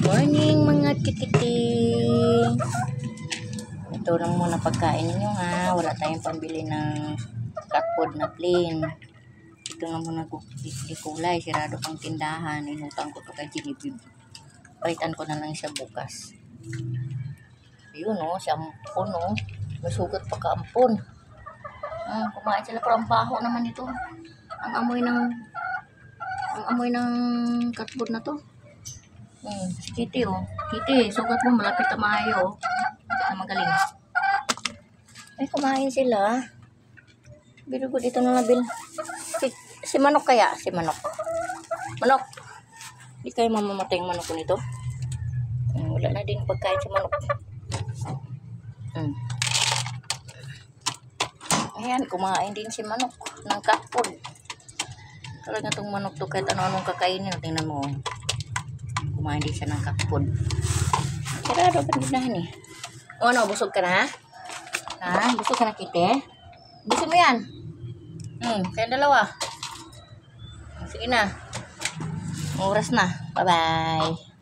Morning mga kikiting. Ito lang muna pagkain ninyo ha. Wala tayong pambili ng cat food na plain. Ito lang muna di kulay. Sirado pang tindahan. Inutang ko to kay Genevieve. Palitan ko na lang siya bukas. Ayun o, si Ampon o. May sugat pa ka Ampon. Kumain sila pero ang baho naman ito. Ang amoy ng cat food na to. Si Kitty oh. Kitty, sugat mo malapit na maayo oh. Na magaling. Ay, kumain sila. Birugo dito na nabil. Si Manok kaya? Si Manok. Manok. Di kayo mamamatay yung manok ko nito. Wala na din pagkain si Manok. Ayan, kumain din si Manok ng cat food. Talaga itong manok to kahit ano-anong kakainin. Tingnan mo. Kumain din siya ng cat food. Sarado pa din eh. O ano, busog ka na? Ha? Busog ka na, Kitty? Busog mo yan? Kaya dalawa. Sige na. Oras na. Bye-bye.